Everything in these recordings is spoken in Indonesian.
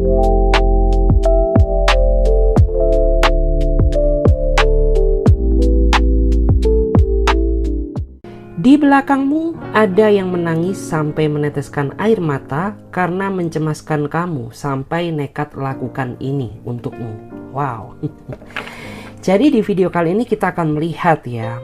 Di belakangmu ada yang menangis sampai meneteskan air mata karena mencemaskan kamu sampai nekat lakukan ini untukmu. Wow. Jadi di video kali ini kita akan melihat ya,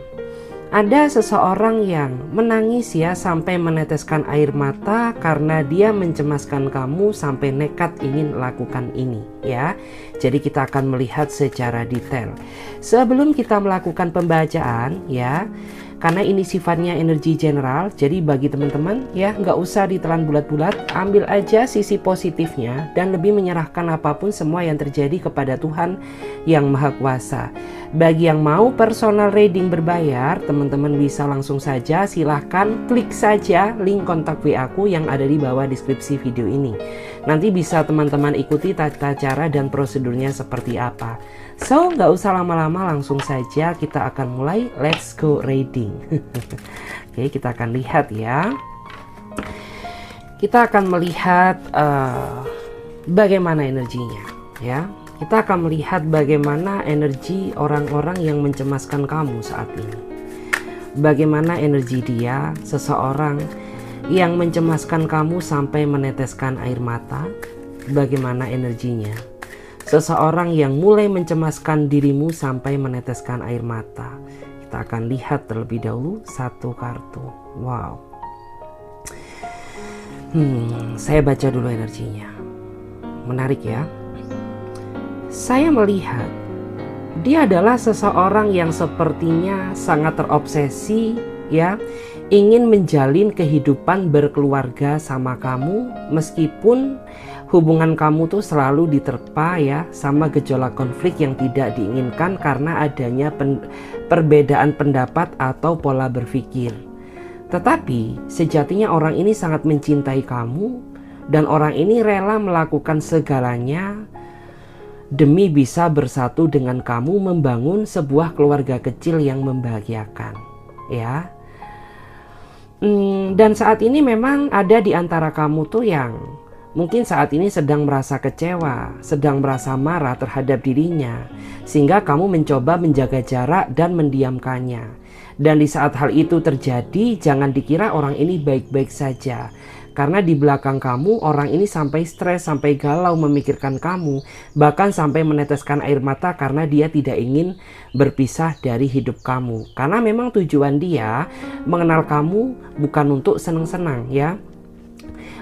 ada seseorang yang menangis ya sampai meneteskan air mata karena dia mencemaskan kamu sampai nekat ingin lakukan ini ya. Jadi kita akan melihat secara detail. Sebelum kita melakukan pembacaan ya, karena ini sifatnya energi general, jadi bagi teman-teman ya nggak usah ditelan bulat-bulat, ambil aja sisi positifnya dan lebih menyerahkan apapun semua yang terjadi kepada Tuhan yang Maha Kuasa. Bagi yang mau personal reading berbayar, teman-teman bisa langsung saja silahkan klik saja link kontak WA aku yang ada di bawah deskripsi video ini. Nanti bisa teman-teman ikuti tata cara dan prosedurnya seperti apa. So, nggak usah lama-lama, langsung saja kita akan mulai. Let's go reading. Oke, kita akan lihat ya. Kita akan melihat bagaimana energinya ya. Kita akan melihat bagaimana energi orang-orang yang mencemaskan kamu saat ini. Bagaimana energi dia, seseorang yang mencemaskan kamu sampai meneteskan air mata. Bagaimana energinya seseorang yang mulai mencemaskan dirimu sampai meneteskan air mata. Kita akan lihat terlebih dahulu satu kartu. Wow. Saya baca dulu energinya. Menarik ya. Saya melihat dia adalah seseorang yang sepertinya sangat terobsesi ya, ingin menjalin kehidupan berkeluarga sama kamu meskipun hubungan kamu tuh selalu diterpa ya sama gejolak konflik yang tidak diinginkan karena adanya perbedaan pendapat atau pola berpikir. Tetapi sejatinya orang ini sangat mencintai kamu dan orang ini rela melakukan segalanya demi bisa bersatu dengan kamu membangun sebuah keluarga kecil yang membahagiakan ya. Dan saat ini memang ada di antara kamu tuh yang mungkin saat ini sedang merasa kecewa, sedang merasa marah terhadap dirinya, sehingga kamu mencoba menjaga jarak dan mendiamkannya. Dan di saat hal itu terjadi, jangan dikira orang ini baik-baik saja. Karena di belakang kamu, orang ini sampai stres, sampai galau memikirkan kamu, bahkan sampai meneteskan air mata karena dia tidak ingin berpisah dari hidup kamu. Karena memang tujuan dia mengenal kamu bukan untuk senang-senang ya.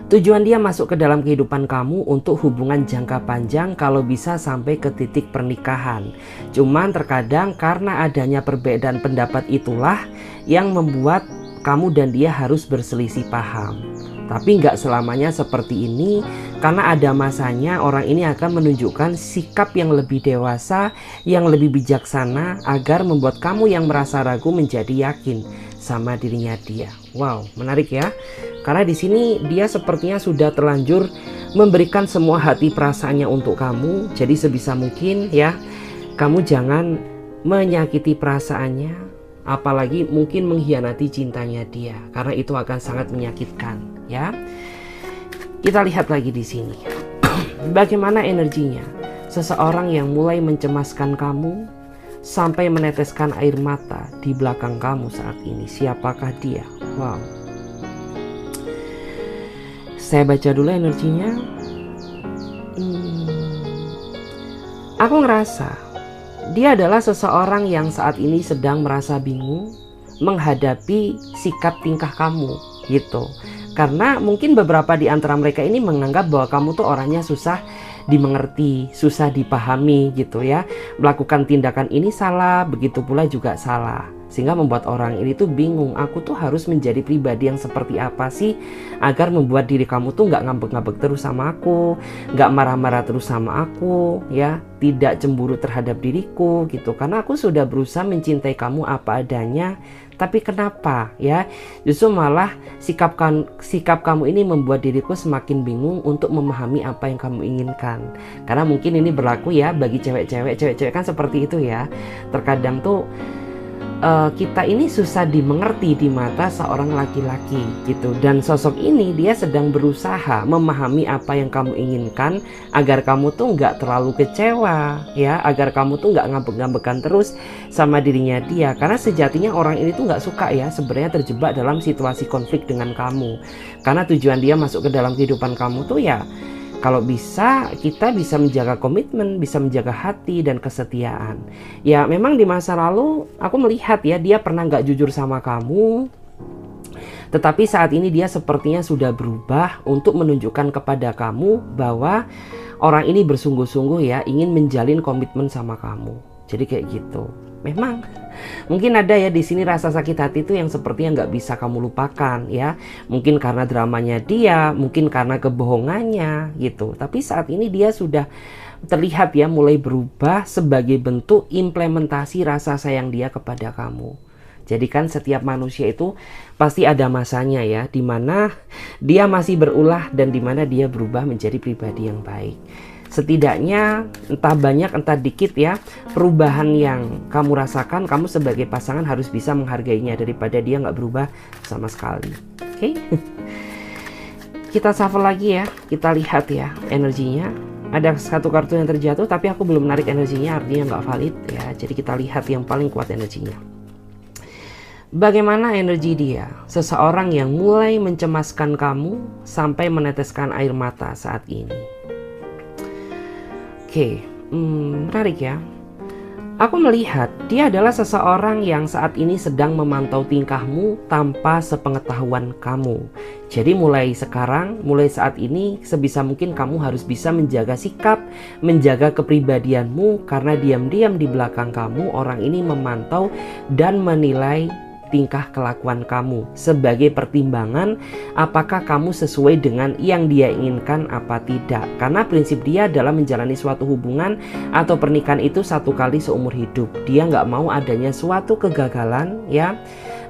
Tujuan dia masuk ke dalam kehidupan kamu untuk hubungan jangka panjang, kalau bisa sampai ke titik pernikahan. Cuman terkadang karena adanya perbedaan pendapat itulah yang membuat kamu dan dia harus berselisih paham. Tapi nggak selamanya seperti ini, karena ada masanya orang ini akan menunjukkan sikap yang lebih dewasa, yang lebih bijaksana agar membuat kamu yang merasa ragu menjadi yakin sama dirinya dia. Wow, menarik ya. Karena di sini dia sepertinya sudah terlanjur memberikan semua hati perasaannya untuk kamu. Jadi sebisa mungkin ya, kamu jangan menyakiti perasaannya, apalagi mungkin mengkhianati cintanya dia, karena itu akan sangat menyakitkan ya. Kita lihat lagi di sini. Bagaimana energinya seseorang yang mulai mencemaskan kamu sampai meneteskan air mata di belakang kamu saat ini. Siapakah dia? Wow. Saya baca dulu energinya. Aku ngerasa dia adalah seseorang yang saat ini sedang merasa bingung menghadapi sikap tingkah kamu gitu. Karena mungkin beberapa di antara mereka ini menganggap bahwa kamu tuh orangnya susah dimengerti, susah dipahami gitu ya. Melakukan tindakan ini salah, begitu pula juga salah. Sehingga membuat orang ini tuh bingung, aku tuh harus menjadi pribadi yang seperti apa sih agar membuat diri kamu tuh nggak ngambek-ngambek terus sama aku, nggak marah-marah terus sama aku ya, tidak cemburu terhadap diriku gitu. Karena aku sudah berusaha mencintai kamu apa adanya, tapi kenapa ya justru malah sikap kamu ini membuat diriku semakin bingung untuk memahami apa yang kamu inginkan. Karena mungkin ini berlaku ya bagi cewek-cewek kan seperti itu ya. Terkadang tuh kita ini susah dimengerti di mata seorang laki-laki gitu. Dan sosok ini dia sedang berusaha memahami apa yang kamu inginkan agar kamu tuh nggak terlalu kecewa ya, agar kamu tuh nggak ngambek-ngambekan terus sama dirinya dia. Karena sejatinya orang ini tuh nggak suka ya sebenarnya terjebak dalam situasi konflik dengan kamu. Karena tujuan dia masuk ke dalam kehidupan kamu tuh ya, kalau bisa kita bisa menjaga komitmen, bisa menjaga hati dan kesetiaan. Ya memang di masa lalu aku melihat ya dia pernah nggak jujur sama kamu. Tetapi saat ini dia sepertinya sudah berubah untuk menunjukkan kepada kamu bahwa orang ini bersungguh-sungguh ya ingin menjalin komitmen sama kamu. Jadi kayak gitu. Memang mungkin ada ya di sini rasa sakit hati itu yang sepertinya nggak bisa kamu lupakan ya. Mungkin karena dramanya dia, mungkin karena kebohongannya gitu. Tapi saat ini dia sudah terlihat ya mulai berubah sebagai bentuk implementasi rasa sayang dia kepada kamu. Jadi kan setiap manusia itu pasti ada masanya ya, dimana dia masih berulah dan dimana dia berubah menjadi pribadi yang baik. Setidaknya entah banyak entah dikit ya, perubahan yang kamu rasakan, kamu sebagai pasangan harus bisa menghargainya daripada dia nggak berubah sama sekali. Oke? Kita shuffle lagi ya, kita lihat ya energinya. Ada satu kartu yang terjatuh tapi aku belum menarik energinya, artinya nggak valid ya. Jadi kita lihat yang paling kuat energinya. Bagaimana energi dia? Seseorang yang mulai mencemaskan kamu sampai meneteskan air mata saat ini. Oke, menarik ya. Aku melihat dia adalah seseorang yang saat ini sedang memantau tingkahmu tanpa sepengetahuan kamu. Jadi mulai sekarang, mulai saat ini sebisa mungkin kamu harus bisa menjaga sikap, menjaga kepribadianmu, karena diam-diam di belakang kamu orang ini memantau dan menilai tingkah kelakuan kamu sebagai pertimbangan apakah kamu sesuai dengan yang dia inginkan apa tidak. Karena prinsip dia adalah menjalani suatu hubungan atau pernikahan itu satu kali seumur hidup. Dia nggak mau adanya suatu kegagalan ya,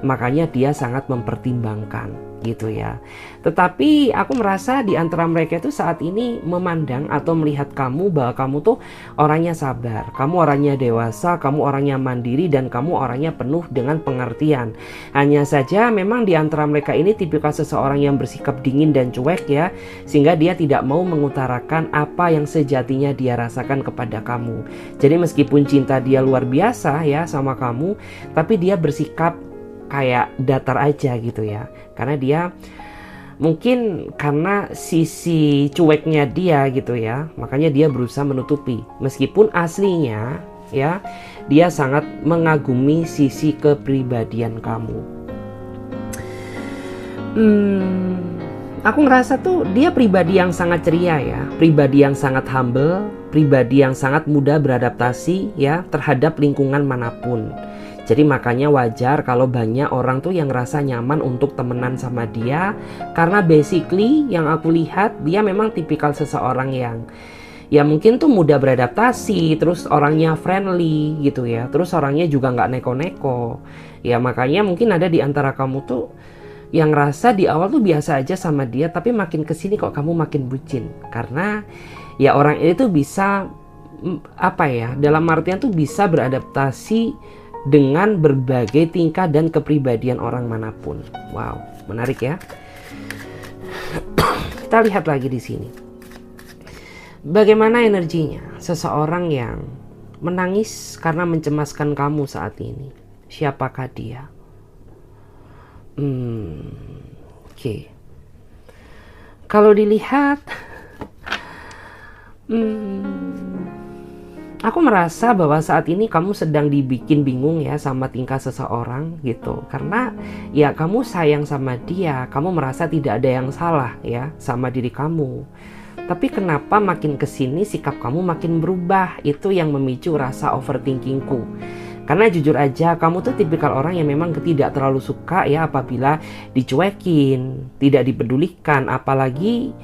makanya dia sangat mempertimbangkan gitu ya. Tetapi aku merasa di antara mereka itu saat ini memandang atau melihat kamu bahwa kamu tuh orangnya sabar, kamu orangnya dewasa, kamu orangnya mandiri, dan kamu orangnya penuh dengan pengertian. Hanya saja memang di antara mereka ini tipikal seseorang yang bersikap dingin dan cuek ya, sehingga dia tidak mau mengutarakan apa yang sejatinya dia rasakan kepada kamu. Jadi meskipun cinta dia luar biasa ya sama kamu, tapi dia bersikap kayak datar aja gitu ya. Karena dia mungkin karena sisi cueknya dia gitu ya, makanya dia berusaha menutupi. Meskipun aslinya ya dia sangat mengagumi sisi kepribadian kamu. Aku ngerasa tuh dia pribadi yang sangat ceria ya, pribadi yang sangat humble, pribadi yang sangat mudah beradaptasi ya terhadap lingkungan manapun. Jadi makanya wajar kalau banyak orang tuh yang ngerasa nyaman untuk temenan sama dia. Karena basically yang aku lihat dia memang tipikal seseorang yang ya mungkin tuh mudah beradaptasi, terus orangnya friendly gitu ya, terus orangnya juga nggak neko-neko. Ya makanya mungkin ada di antara kamu tuh yang ngerasa di awal tuh biasa aja sama dia, tapi makin kesini kok kamu makin bucin. Karena ya orang ini tuh bisa apa ya, dalam artian tuh bisa beradaptasi dengan berbagai tingkah dan kepribadian orang manapun. Wow, menarik ya. Kita lihat lagi di sini. Bagaimana energinya seseorang yang menangis karena mencemaskan kamu saat ini? Siapakah dia? Oke. Kalau dilihat, aku merasa bahwa saat ini kamu sedang dibikin bingung ya sama tingkah seseorang gitu. Karena ya kamu sayang sama dia, kamu merasa tidak ada yang salah ya sama diri kamu. Tapi kenapa makin kesini sikap kamu makin berubah? Itu yang memicu rasa overthinkingku. Karena jujur aja kamu tuh tipikal orang yang memang tidak terlalu suka ya apabila dicuekin, tidak dipedulikan, apalagi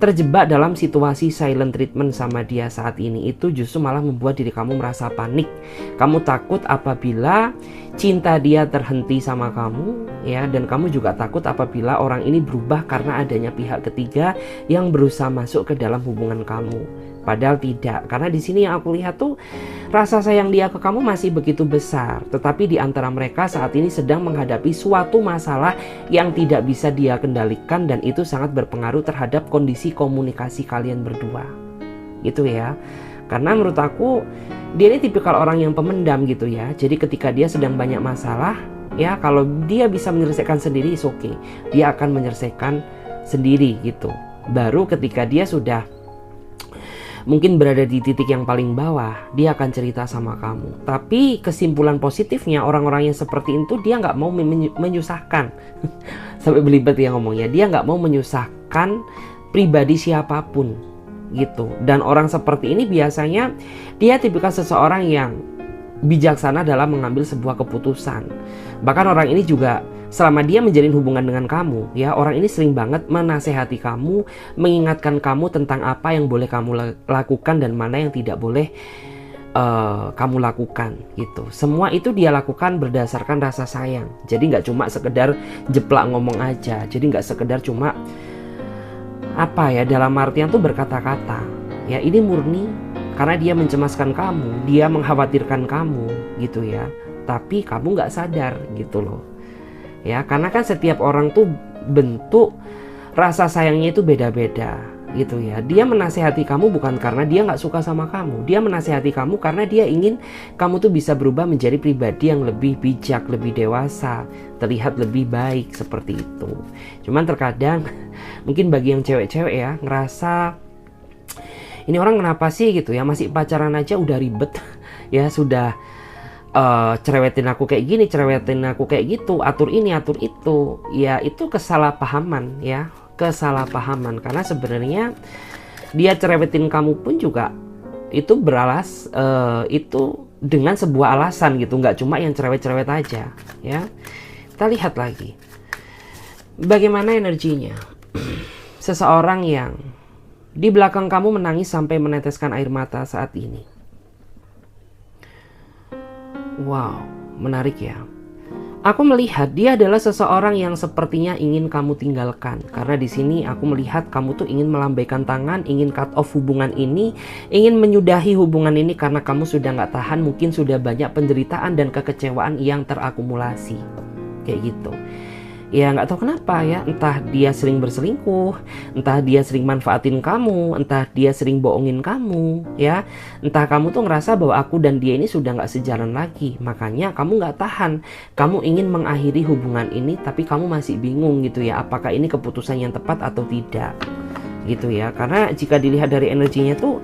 terjebak dalam situasi silent treatment sama dia saat ini. Itu justru malah membuat diri kamu merasa panik. Kamu takut apabila cinta dia terhenti sama kamu ya, dan kamu juga takut apabila orang ini berubah karena adanya pihak ketiga yang berusaha masuk ke dalam hubungan kamu. Padahal tidak, karena di sini yang aku lihat tuh rasa sayang dia ke kamu masih begitu besar. Tetapi di antara mereka saat ini sedang menghadapi suatu masalah yang tidak bisa dia kendalikan, dan itu sangat berpengaruh terhadap kondisi komunikasi kalian berdua. Gitu ya. Karena menurut aku dia ini tipikal orang yang pemendam gitu ya. Jadi ketika dia sedang banyak masalah, ya kalau dia bisa menyelesaikan sendiri is okay. Dia akan menyelesaikan sendiri gitu. Baru ketika dia sudah mungkin berada di titik yang paling bawah, dia akan cerita sama kamu. Tapi kesimpulan positifnya, orang-orang yang seperti itu dia nggak mau menyusahkan. Sampai belibet ya ngomongnya. Dia nggak mau menyusahkan pribadi siapapun gitu. Dan orang seperti ini biasanya dia tipikal seseorang yang bijaksana dalam mengambil sebuah keputusan. Bahkan orang ini juga selama dia menjalin hubungan dengan kamu, ya, orang ini sering banget menasehati kamu, mengingatkan kamu tentang apa yang boleh kamu lakukan dan mana yang tidak boleh kamu lakukan gitu. Semua itu dia lakukan berdasarkan rasa sayang. Jadi nggak cuma sekedar jeplak ngomong aja. Jadi nggak sekedar cuma apa ya, dalam artian tuh berkata-kata. Ya ini murni karena dia mencemaskan kamu, dia mengkhawatirkan kamu gitu ya. Tapi kamu nggak sadar gitu loh. Ya, karena kan setiap orang tuh bentuk rasa sayangnya itu beda-beda gitu ya. Dia menasehati kamu bukan karena dia nggak suka sama kamu. Dia menasehati kamu karena dia ingin kamu tuh bisa berubah menjadi pribadi yang lebih bijak, lebih dewasa, terlihat lebih baik seperti itu. Cuman terkadang mungkin bagi yang cewek-cewek ya ngerasa ini orang kenapa sih gitu ya, masih pacaran aja udah ribet ya, sudah cerewetin aku kayak gini, cerewetin aku kayak gitu, atur ini, atur itu. Ya itu kesalahpahaman ya, kesalahpahaman. Karena sebenarnya dia cerewetin kamu pun juga itu itu dengan sebuah alasan gitu, nggak cuma yang cerewet-cerewet aja ya. Kita lihat lagi bagaimana energinya. Seseorang yang di belakang kamu menangis sampai meneteskan air mata saat ini. Wow, menarik ya. Aku melihat dia adalah seseorang yang sepertinya ingin kamu tinggalkan. Karena di sini aku melihat kamu tuh ingin melambaikan tangan, ingin cut off hubungan ini, ingin menyudahi hubungan ini karena kamu sudah nggak tahan, mungkin sudah banyak penderitaan dan kekecewaan yang terakumulasi. Kayak gitu. Ya nggak tahu kenapa ya, entah dia sering berselingkuh, entah dia sering manfaatin kamu, entah dia sering bohongin kamu ya, entah kamu tuh ngerasa bahwa aku dan dia ini sudah nggak sejalan lagi, makanya kamu nggak tahan, kamu ingin mengakhiri hubungan ini tapi kamu masih bingung gitu ya, apakah ini keputusan yang tepat atau tidak gitu ya. Karena jika dilihat dari energinya tuh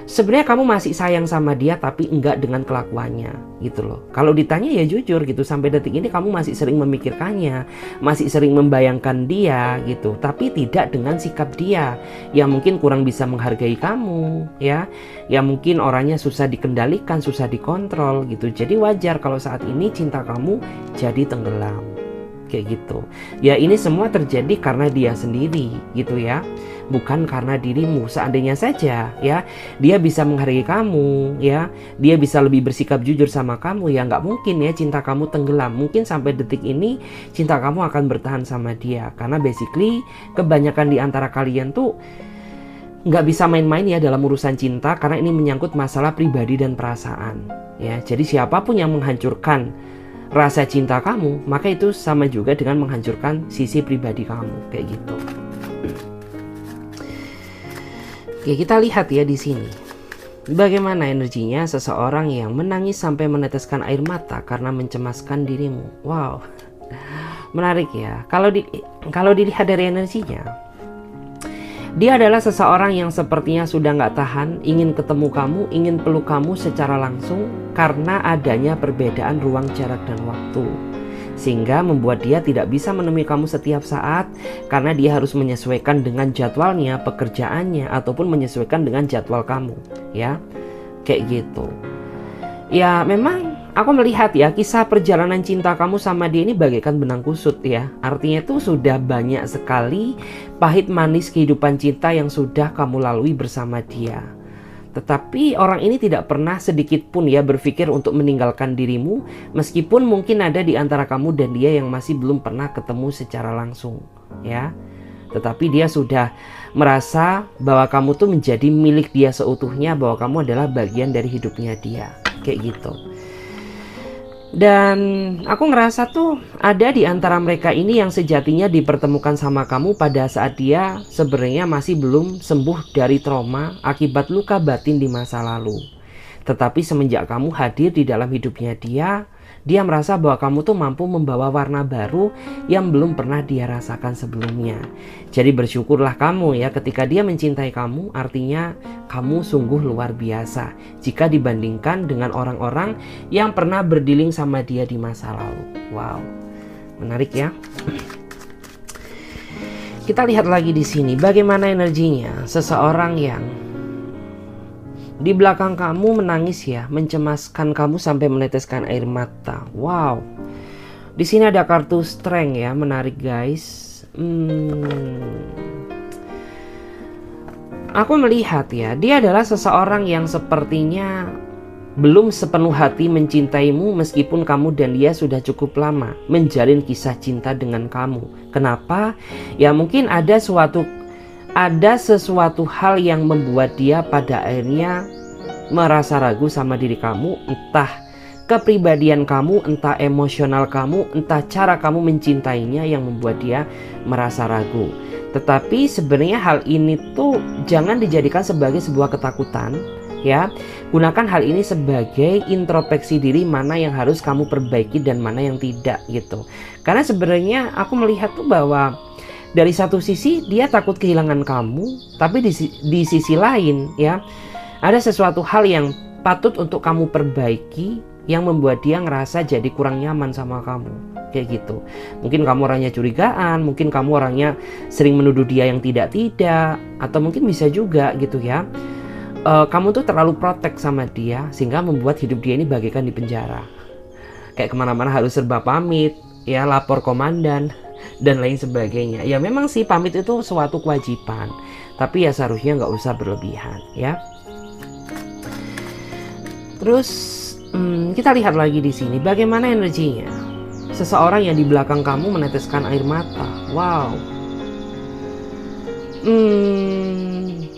sebenarnya kamu masih sayang sama dia tapi enggak dengan kelakuannya gitu loh. Kalau ditanya ya jujur gitu, sampai detik ini kamu masih sering memikirkannya, masih sering membayangkan dia gitu, tapi tidak dengan sikap dia yang mungkin kurang bisa menghargai kamu ya, yang mungkin orangnya susah dikendalikan, susah dikontrol gitu. Jadi wajar kalau saat ini cinta kamu jadi tenggelam kayak gitu ya. Ini semua terjadi karena dia sendiri gitu ya, bukan karena dirimu. Seandainya saja ya dia bisa menghargai kamu ya, dia bisa lebih bersikap jujur sama kamu, ya nggak mungkin ya cinta kamu tenggelam. Mungkin sampai detik ini cinta kamu akan bertahan sama dia, karena basically kebanyakan di antara kalian tuh nggak bisa main-main ya dalam urusan cinta, karena ini menyangkut masalah pribadi dan perasaan ya. Jadi siapapun yang menghancurkan rasa cinta kamu, maka itu sama juga dengan menghancurkan sisi pribadi kamu kayak gitu. Oke, kita lihat ya di sini. Bagaimana energinya seseorang yang menangis sampai meneteskan air mata karena mencemaskan dirimu. Wow. Menarik ya. Kalau dilihat dari energinya, dia adalah seseorang yang sepertinya sudah nggak tahan, ingin ketemu kamu, ingin peluk kamu secara langsung karena adanya perbedaan ruang, jarak, dan waktu. Sehingga membuat dia tidak bisa menemui kamu setiap saat karena dia harus menyesuaikan dengan jadwalnya, pekerjaannya, ataupun menyesuaikan dengan jadwal kamu ya, kayak gitu ya. Memang aku melihat ya kisah perjalanan cinta kamu sama dia ini bagaikan benang kusut ya. Artinya itu sudah banyak sekali pahit manis kehidupan cinta yang sudah kamu lalui bersama dia. Tetapi orang ini tidak pernah sedikit pun ya berpikir untuk meninggalkan dirimu, meskipun mungkin ada di antara kamu dan dia yang masih belum pernah ketemu secara langsung ya. Tetapi dia sudah merasa bahwa kamu tuh menjadi milik dia seutuhnya, bahwa kamu adalah bagian dari hidupnya dia, kayak gitu. Dan aku ngerasa tuh ada di antara mereka ini yang sejatinya dipertemukan sama kamu pada saat dia sebenarnya masih belum sembuh dari trauma akibat luka batin di masa lalu. Tetapi semenjak kamu hadir di dalam hidupnya dia merasa bahwa kamu tuh mampu membawa warna baru yang belum pernah dia rasakan sebelumnya. Jadi bersyukurlah kamu ya, ketika dia mencintai kamu, artinya kamu sungguh luar biasa jika dibandingkan dengan orang-orang yang pernah berdealing sama dia di masa lalu. Wow, menarik ya. Kita lihat lagi di sini bagaimana energinya seseorang yang di belakang kamu menangis ya, mencemaskan kamu sampai meneteskan air mata. Wow. Di sini ada kartu Strength ya, menarik guys. Aku melihat ya, dia adalah seseorang yang sepertinya belum sepenuh hati mencintaimu meskipun kamu dan dia sudah cukup lama menjalin kisah cinta dengan kamu. Kenapa? Ya mungkin ada sesuatu hal yang membuat dia pada akhirnya merasa ragu sama diri kamu, entah kepribadian kamu, entah emosional kamu, entah cara kamu mencintainya yang membuat dia merasa ragu. Tetapi sebenarnya hal ini tuh jangan dijadikan sebagai sebuah ketakutan ya. Gunakan hal ini sebagai introspeksi diri, mana yang harus kamu perbaiki dan mana yang tidak gitu. Karena sebenarnya aku melihat tuh bahwa dari satu sisi dia takut kehilangan kamu, tapi di sisi lain ya ada sesuatu hal yang patut untuk kamu perbaiki yang membuat dia ngerasa jadi kurang nyaman sama kamu, kayak gitu. Mungkin kamu orangnya curigaan, mungkin kamu orangnya sering menuduh dia yang tidak-tidak, atau mungkin bisa juga gitu ya, kamu tuh terlalu protek sama dia sehingga membuat hidup dia ini bagaikan di penjara, kayak kemana-mana harus serba pamit ya, lapor komandan dan lain sebagainya. Ya memang sih pamit itu suatu kewajiban, tapi ya seharusnya nggak usah berlebihan ya. Terus kita lihat lagi di sini bagaimana energinya seseorang yang di belakang kamu meneteskan air mata. Wow.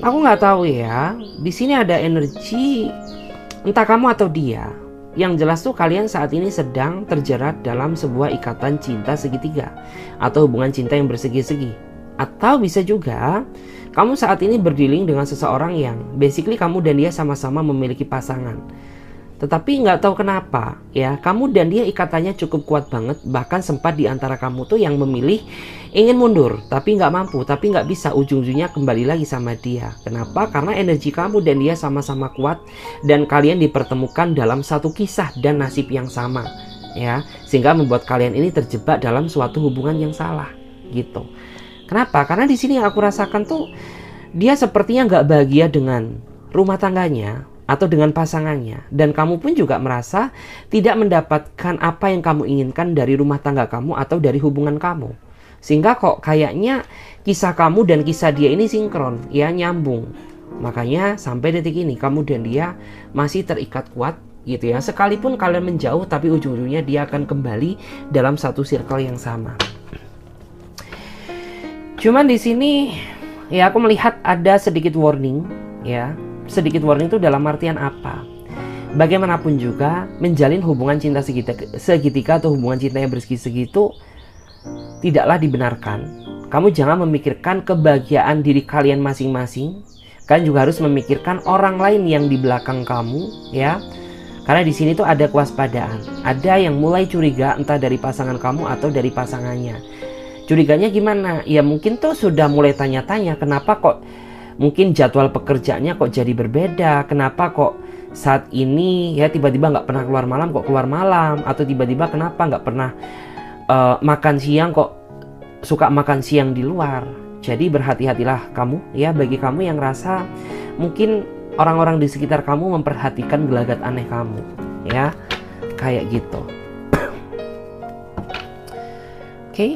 Aku nggak tahu ya. Di sini ada energi entah kamu atau dia. Yang jelas tuh kalian saat ini sedang terjerat dalam sebuah ikatan cinta segitiga atau hubungan cinta yang bersegi-segi. Atau bisa juga kamu saat ini berdealing dengan seseorang yang basically kamu dan dia sama-sama memiliki pasangan. Tetapi nggak tahu kenapa ya, kamu dan dia ikatannya cukup kuat banget. Bahkan sempat di antara kamu tuh yang memilih ingin mundur tapi nggak mampu, tapi nggak bisa, ujung-ujungnya kembali lagi sama dia. Kenapa? Karena energi kamu dan dia sama-sama kuat dan kalian dipertemukan dalam satu kisah dan nasib yang sama ya, sehingga membuat kalian ini terjebak dalam suatu hubungan yang salah gitu. Kenapa? Karena di sini yang aku rasakan tuh dia sepertinya nggak bahagia dengan rumah tangganya atau dengan pasangannya, dan kamu pun juga merasa tidak mendapatkan apa yang kamu inginkan dari rumah tangga kamu atau dari hubungan kamu, sehingga kok kayaknya kisah kamu dan kisah dia ini sinkron ya, nyambung. Makanya sampai detik ini kamu dan dia masih terikat kuat gitu ya, sekalipun kalian menjauh tapi ujung-ujungnya dia akan kembali dalam satu circle yang sama. Cuman di sini ya aku melihat ada sedikit warning ya. Sedikit warning itu dalam artian apa? Bagaimanapun juga menjalin hubungan cinta segitiga atau hubungan cinta yang bersegi-segi itu tidaklah dibenarkan. Kamu jangan memikirkan kebahagiaan diri kalian masing-masing. Kalian juga harus memikirkan orang lain yang di belakang kamu ya. Karena di sini tuh ada kewaspadaan. Ada yang mulai curiga entah dari pasangan kamu atau dari pasangannya. Curiganya gimana? Ya mungkin tuh sudah mulai tanya-tanya, kenapa kok mungkin jadwal pekerjaannya kok jadi berbeda, kenapa kok saat ini ya tiba-tiba nggak pernah keluar malam kok keluar malam, atau tiba-tiba kenapa nggak pernah makan siang kok suka makan siang di luar. Jadi berhati-hatilah kamu ya, bagi kamu yang rasa mungkin orang-orang di sekitar kamu memperhatikan gelagat aneh kamu ya, kayak gitu. Oke.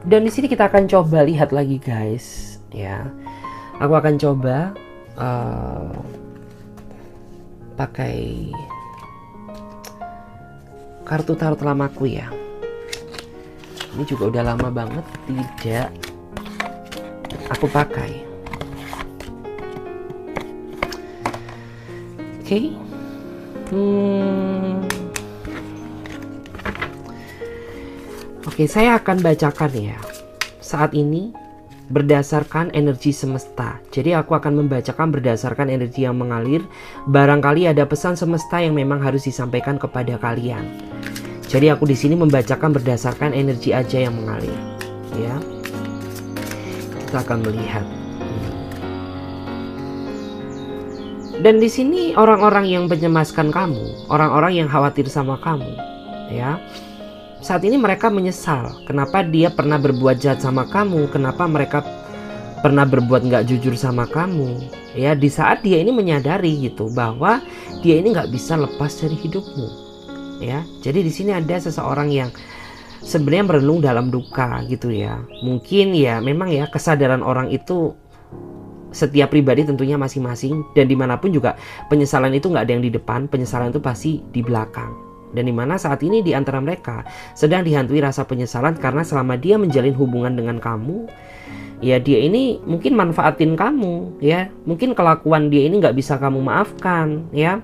Dan di sini kita akan coba lihat lagi guys ya. Aku akan coba pakai kartu tarot lamaku ya. Ini juga udah lama banget tidak aku pakai. Oke. Oke, saya akan bacakan ya. Saat ini berdasarkan energi semesta. Jadi aku akan membacakan berdasarkan energi yang mengalir. Barangkali ada pesan semesta yang memang harus disampaikan kepada kalian. Jadi aku di sini membacakan berdasarkan energi aja yang mengalir. Ya. Kita akan melihat. Dan di sini orang-orang yang mencemaskan kamu, orang-orang yang khawatir sama kamu, ya. Saat ini mereka menyesal kenapa dia pernah berbuat jahat sama kamu, kenapa mereka pernah berbuat nggak jujur sama kamu. Ya, di saat dia ini menyadari gitu bahwa dia ini nggak bisa lepas dari hidupmu. Ya, jadi di sini ada seseorang yang sebenarnya merenung dalam duka gitu ya. Mungkin ya memang ya kesadaran orang itu setiap pribadi tentunya masing-masing, dan dimanapun juga penyesalan itu nggak ada yang di depan, penyesalan itu pasti di belakang. Dan dimana saat ini di antara mereka sedang dihantui rasa penyesalan karena selama dia menjalin hubungan dengan kamu, ya dia ini mungkin manfaatin kamu, ya mungkin kelakuan dia ini nggak bisa kamu maafkan, ya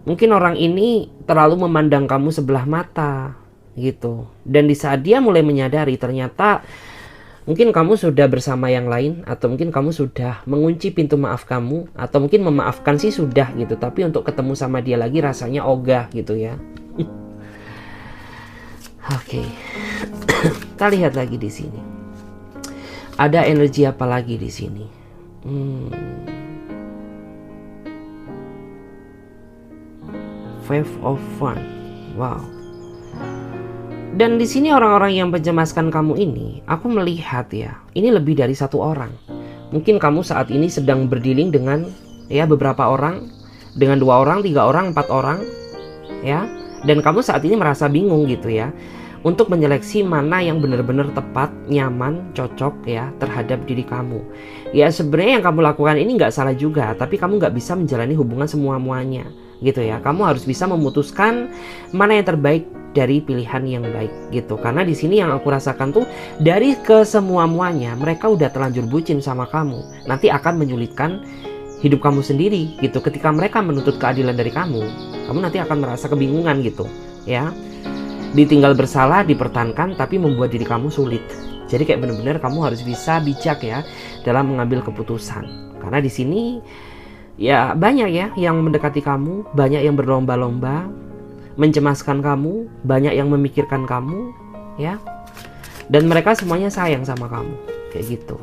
mungkin orang ini terlalu memandang kamu sebelah mata gitu. Dan di saat dia mulai menyadari ternyata mungkin kamu sudah bersama yang lain, atau mungkin kamu sudah mengunci pintu maaf kamu, atau mungkin memaafkan sih sudah gitu, tapi untuk ketemu sama dia lagi rasanya ogah gitu ya. Oke. Kita lihat lagi di sini. Ada energi apa lagi di sini? Five of Wands. Wow. Dan di sini orang-orang yang mencemaskan kamu ini, aku melihat ya, ini lebih dari satu orang. Mungkin kamu saat ini sedang berdealing dengan ya beberapa orang, dengan 2 orang, 3 orang, 4 orang, ya. Dan kamu saat ini merasa bingung gitu ya, untuk menyeleksi mana yang benar-benar tepat, nyaman, cocok ya terhadap diri kamu. Ya sebenarnya yang kamu lakukan ini nggak salah juga, tapi kamu nggak bisa menjalani hubungan semua-muanya gitu ya. Kamu harus bisa memutuskan mana yang terbaik dari pilihan yang baik gitu. Karena di sini yang aku rasakan tuh dari kesemua-muanya mereka udah terlanjur bucin sama kamu. Nanti akan menyulitkan hidup kamu sendiri gitu. Ketika mereka menuntut keadilan dari kamu nanti akan merasa kebingungan gitu ya. Ditinggal bersalah, dipertahankan, tapi membuat diri kamu sulit. Jadi kayak benar-benar kamu harus bisa bijak ya dalam mengambil keputusan. Karena di sini ya banyak ya yang mendekati kamu, banyak yang berlomba-lomba mencemaskan kamu, banyak yang memikirkan kamu ya, dan mereka semuanya sayang sama kamu kayak gitu.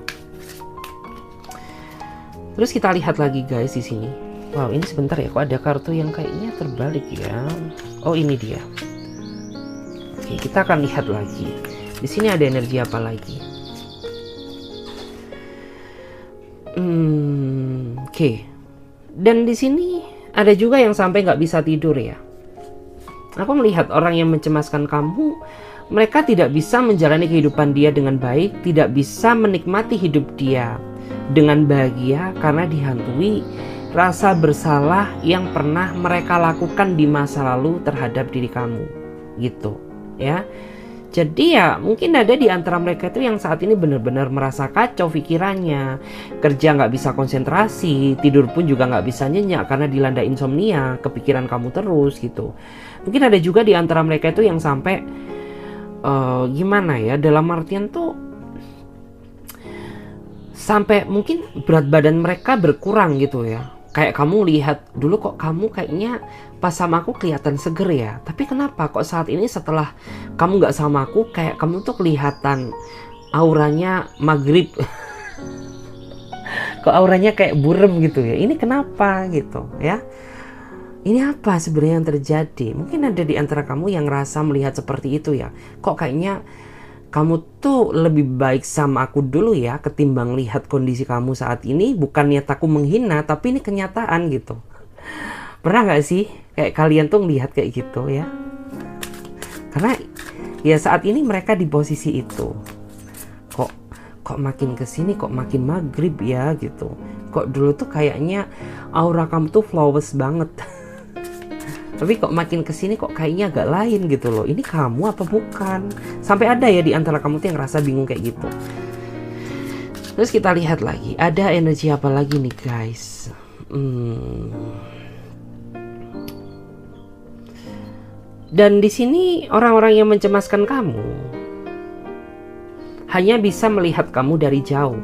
Terus kita lihat lagi guys di sini. Wow, ini sebentar ya, kok ada kartu yang kayaknya terbalik ya. Oh ini dia. Oke, kita akan lihat lagi. Di sini ada energi apa lagi? Oke. Dan di sini ada juga yang sampai nggak bisa tidur ya. Aku melihat orang yang mencemaskan kamu, mereka tidak bisa menjalani kehidupan dia dengan baik, tidak bisa menikmati hidup dia dengan bahagia karena dihantui rasa bersalah yang pernah mereka lakukan di masa lalu terhadap diri kamu, gitu ya. Jadi ya mungkin ada di antara mereka itu yang saat ini benar-benar merasa kacau pikirannya, kerja nggak bisa konsentrasi, tidur pun juga nggak bisa nyenyak karena dilanda insomnia, kepikiran kamu terus gitu. Mungkin ada juga di antara mereka itu yang sampai gimana ya, dalam artian tuh sampai mungkin berat badan mereka berkurang gitu ya. Kayak kamu lihat dulu kok kamu kayaknya pas sama aku kelihatan seger ya, tapi kenapa kok saat ini setelah kamu nggak sama aku kayak kamu tuh kelihatan auranya maghrib. Kok auranya kayak burem gitu ya, ini kenapa gitu ya. Ini apa sebenarnya yang terjadi? Mungkin ada di antara kamu yang rasa melihat seperti itu ya, kok kayaknya kamu tuh lebih baik sama aku dulu ya ketimbang lihat kondisi kamu saat ini. Bukan niat aku menghina, tapi ini kenyataan gitu. Pernah gak sih kayak kalian tuh ngelihat kayak gitu ya? Karena ya saat ini mereka di posisi itu. Kok makin kesini kok makin maghrib ya gitu. Kok dulu tuh kayaknya aura kamu tuh flawless banget. Tapi kok makin kesini kok kayaknya agak lain gitu loh. Ini kamu apa bukan? Sampai ada ya di antara kamu tuh yang rasa bingung kayak gitu. Terus kita lihat lagi, ada energi apa lagi nih guys? Dan di sini orang-orang yang mencemaskan kamu hanya bisa melihat kamu dari jauh.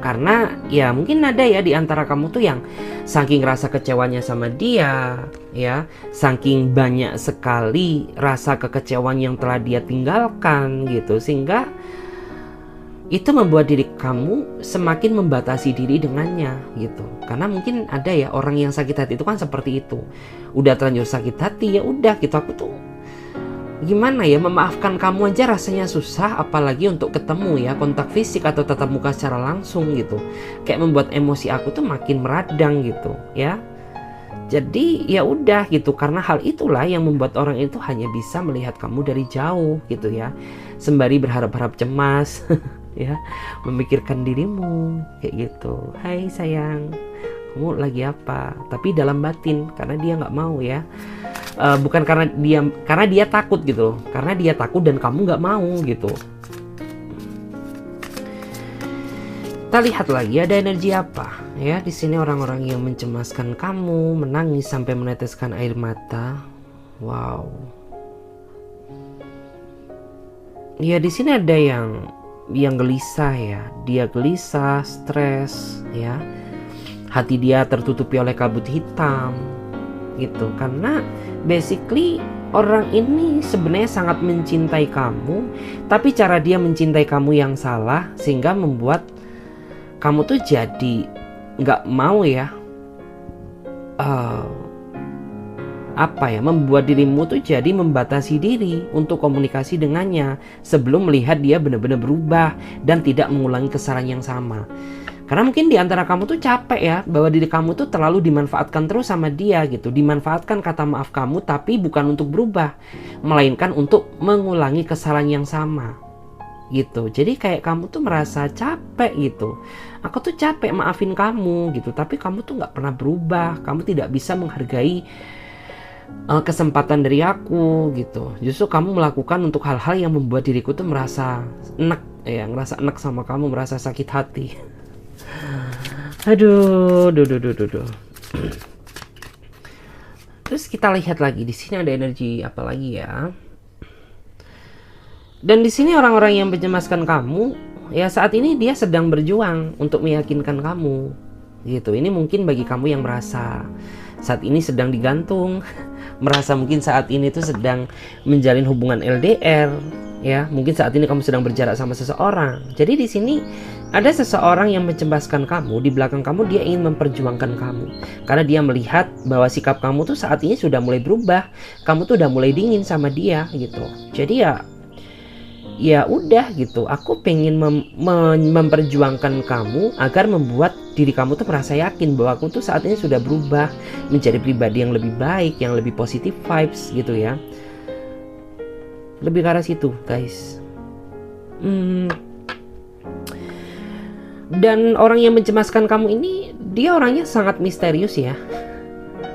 Karena ya mungkin ada ya di antara kamu tuh yang saking rasa kecewanya sama dia, ya, saking banyak sekali rasa kekecewaan yang telah dia tinggalkan gitu, sehingga itu membuat diri kamu semakin membatasi diri dengannya gitu. Karena mungkin ada ya orang yang sakit hati itu kan seperti itu. Udah terlanjur sakit hati, ya udah gitu, aku tuh gimana ya, memaafkan kamu aja rasanya susah, apalagi untuk ketemu ya, kontak fisik atau tatap muka secara langsung gitu. Kayak membuat emosi aku tuh makin meradang gitu ya. Jadi ya udah gitu, karena hal itulah yang membuat orang itu hanya bisa melihat kamu dari jauh gitu ya, sembari berharap-harap cemas ya, memikirkan dirimu kayak gitu. Hai sayang, kamu lagi apa? Tapi dalam batin, karena dia nggak mau ya. Bukan karena dia takut gitu, karena dia takut dan kamu nggak mau gitu. Kita lihat lagi ada energi apa ya di sini. Orang-orang yang mencemaskan kamu, menangis sampai meneteskan air mata. Wow. Ya di sini ada yang gelisah ya. Dia gelisah, stres ya. Hati dia tertutupi oleh kabut hitam gitu, karena basically orang ini sebenarnya sangat mencintai kamu, tapi cara dia mencintai kamu yang salah, sehingga membuat kamu tuh jadi nggak mau ya, membuat dirimu tuh jadi membatasi diri untuk komunikasi dengannya sebelum melihat dia benar-benar berubah dan tidak mengulangi kesalahan yang sama. Karena mungkin di antara kamu tuh capek ya, bahwa diri kamu tuh terlalu dimanfaatkan terus sama dia gitu. Dimanfaatkan kata maaf kamu, tapi bukan untuk berubah, melainkan untuk mengulangi kesalahan yang sama gitu. Jadi kayak kamu tuh merasa capek gitu. Aku tuh capek maafin kamu gitu, tapi kamu tuh gak pernah berubah. Kamu tidak bisa menghargai kesempatan dari aku gitu. Justru kamu melakukan untuk hal-hal yang membuat diriku tuh merasa enek ya, ngerasa enek sama kamu, merasa sakit hati. Aduh. Terus kita lihat lagi di sini ada energi apa lagi ya? Dan di sini orang-orang yang mencemaskan kamu, ya saat ini dia sedang berjuang untuk meyakinkan kamu, gitu. Ini mungkin bagi kamu yang merasa saat ini sedang digantung, merasa mungkin saat ini tuh sedang menjalin hubungan LDR, ya. Mungkin saat ini kamu sedang berjarak sama seseorang. Jadi di sini ada seseorang yang mencemaskan kamu, di belakang kamu dia ingin memperjuangkan kamu. Karena dia melihat bahwa sikap kamu tuh saat ini sudah mulai berubah. Kamu tuh udah mulai dingin sama dia gitu. Jadi ya udah gitu. Aku pengen memperjuangkan kamu agar membuat diri kamu tuh merasa yakin bahwa aku tuh saat ini sudah berubah menjadi pribadi yang lebih baik, yang lebih positive vibes gitu ya. Lebih ke arah situ, guys. Dan orang yang mencemaskan kamu ini, dia orangnya sangat misterius ya.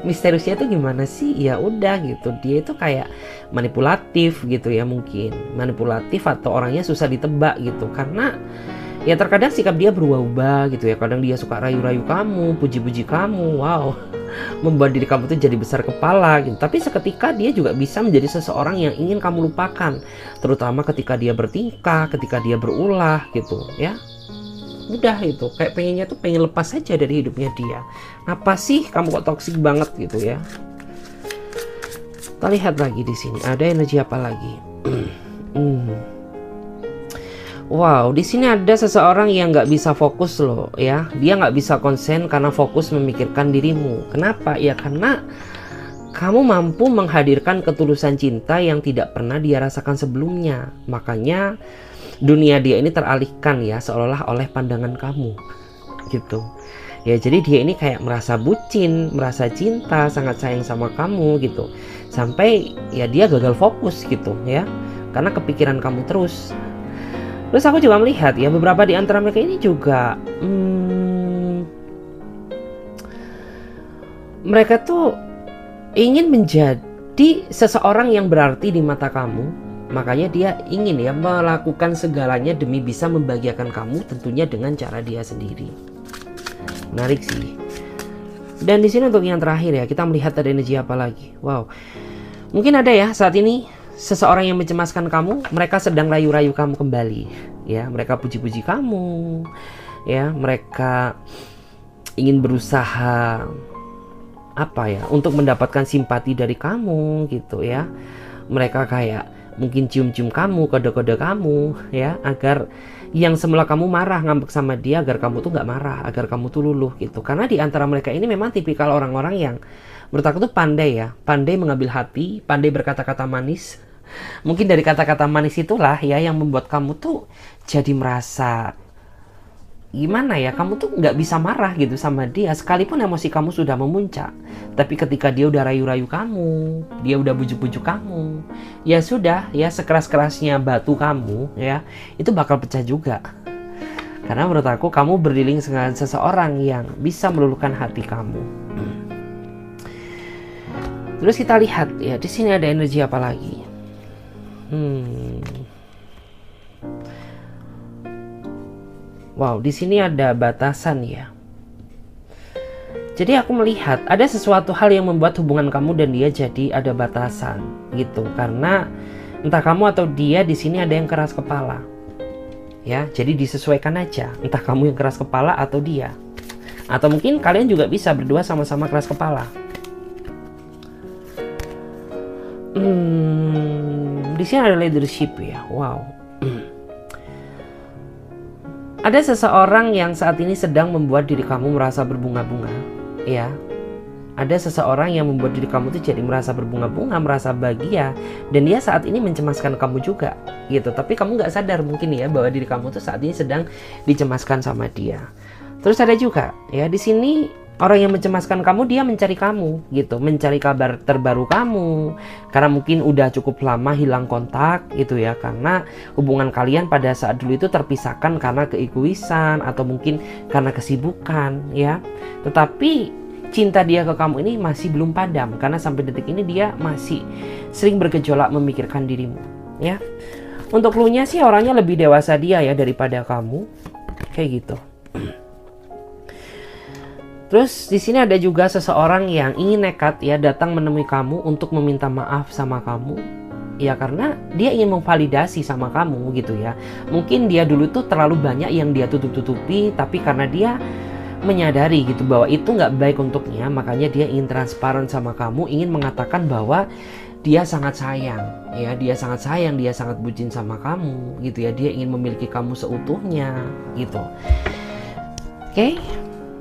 Misteriusnya itu gimana sih? Ya udah gitu, dia itu kayak manipulatif gitu ya, mungkin manipulatif atau orangnya susah ditebak gitu. Karena ya terkadang sikap dia berubah-ubah gitu ya. Kadang dia suka rayu-rayu kamu, puji-puji kamu, wow, membuat diri kamu tuh jadi besar kepala gitu. Tapi seketika dia juga bisa menjadi seseorang yang ingin kamu lupakan, terutama ketika dia bertingkah, ketika dia berulah gitu ya. Udah itu, kayak pengennya tuh pengen lepas saja dari hidupnya dia. Apa sih kamu kok toksik banget gitu ya? Kita lihat lagi di sini ada energi apa lagi? Wow, di sini ada seseorang yang nggak bisa fokus loh ya. Dia nggak bisa konsen karena fokus memikirkan dirimu. Kenapa? Ya karena kamu mampu menghadirkan ketulusan cinta yang tidak pernah dia rasakan sebelumnya. Makanya dunia dia ini teralihkan ya, seolah-olah oleh pandangan kamu gitu ya. Jadi dia ini kayak merasa bucin, merasa cinta, sangat sayang sama kamu gitu, sampai ya dia gagal fokus gitu ya, karena kepikiran kamu terus. Terus aku juga melihat ya, beberapa di antara mereka ini juga mereka tuh ingin menjadi seseorang yang berarti di mata kamu. Makanya dia ingin ya melakukan segalanya demi bisa membahagiakan kamu, tentunya dengan cara dia sendiri. Menarik sih. Dan di sini untuk yang terakhir ya, kita melihat ada energi apa lagi. Wow. Mungkin ada ya saat ini seseorang yang mencemaskan kamu, mereka sedang rayu-rayu kamu kembali, ya, mereka puji-puji kamu, ya, mereka ingin berusaha apa ya, untuk mendapatkan simpati dari kamu gitu ya. Mereka kayak mungkin cium-cium kamu, kode-kode kamu ya, agar yang semula kamu marah ngambek sama dia, agar kamu tuh nggak marah, agar kamu tuh luluh gitu. Karena di antara mereka ini memang tipikal orang-orang yang menurut aku tuh pandai ya, pandai mengambil hati, pandai berkata-kata manis. Mungkin dari kata-kata manis itulah ya yang membuat kamu tuh jadi merasa gimana ya, kamu tuh nggak bisa marah gitu sama dia sekalipun emosi kamu sudah memuncak. Tapi ketika dia udah rayu-rayu kamu, dia udah bujuk-bujuk kamu, ya sudah ya, sekeras-kerasnya batu kamu ya, itu bakal pecah juga. Karena menurut aku kamu berdilling dengan seseorang yang bisa meluluhkan hati kamu. Terus kita lihat ya, di sini ada energi apa lagi? Wow, di sini ada batasan ya. Jadi aku melihat ada sesuatu hal yang membuat hubungan kamu dan dia jadi ada batasan gitu. Karena entah kamu atau dia di sini ada yang keras kepala. Ya, jadi disesuaikan aja. Entah kamu yang keras kepala atau dia. Atau mungkin kalian juga bisa berdua sama-sama keras kepala. Di sini ada leadership ya. Wow. Ada seseorang yang saat ini sedang membuat diri kamu merasa berbunga-bunga, ya. Ada seseorang yang membuat diri kamu tuh jadi merasa berbunga-bunga, merasa bahagia, dan dia saat ini mencemaskan kamu juga, gitu. Tapi kamu nggak sadar mungkin ya bahwa diri kamu tuh saat ini sedang dicemaskan sama dia. Terus ada juga, ya, di sini orang yang mencemaskan kamu, dia mencari kamu gitu, mencari kabar terbaru kamu. Karena mungkin udah cukup lama hilang kontak gitu ya, karena hubungan kalian pada saat dulu itu terpisahkan karena keegoisan atau mungkin karena kesibukan ya. Tetapi cinta dia ke kamu ini masih belum padam, karena sampai detik ini dia masih sering bergejolak memikirkan dirimu ya. Untuk lu nya sih orangnya lebih dewasa dia ya daripada kamu, kayak gitu. Terus di sini ada juga seseorang yang ingin nekat ya datang menemui kamu untuk meminta maaf sama kamu. Ya karena dia ingin memvalidasi sama kamu gitu ya. Mungkin dia dulu tuh terlalu banyak yang dia tutup-tutupi, tapi karena dia menyadari gitu bahwa itu nggak baik untuknya, makanya dia ingin transparan sama kamu, ingin mengatakan bahwa dia sangat sayang ya, dia sangat sayang, dia sangat bucin sama kamu gitu ya. Dia ingin memiliki kamu seutuhnya gitu.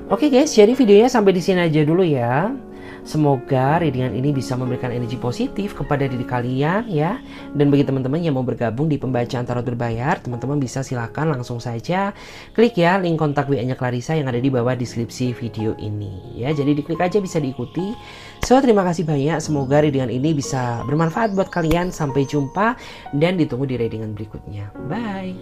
Oke guys, jadi videonya sampai di sini aja dulu ya. Semoga readingan ini bisa memberikan energi positif kepada diri kalian ya. Dan bagi teman-teman yang mau bergabung di pembacaan tarot berbayar, teman-teman bisa silahkan langsung saja klik ya link kontak WA-nya Clarissa yang ada di bawah deskripsi video ini ya. Jadi diklik aja bisa diikuti. So, terima kasih banyak. Semoga readingan ini bisa bermanfaat buat kalian. Sampai jumpa dan ditunggu di readingan berikutnya. Bye.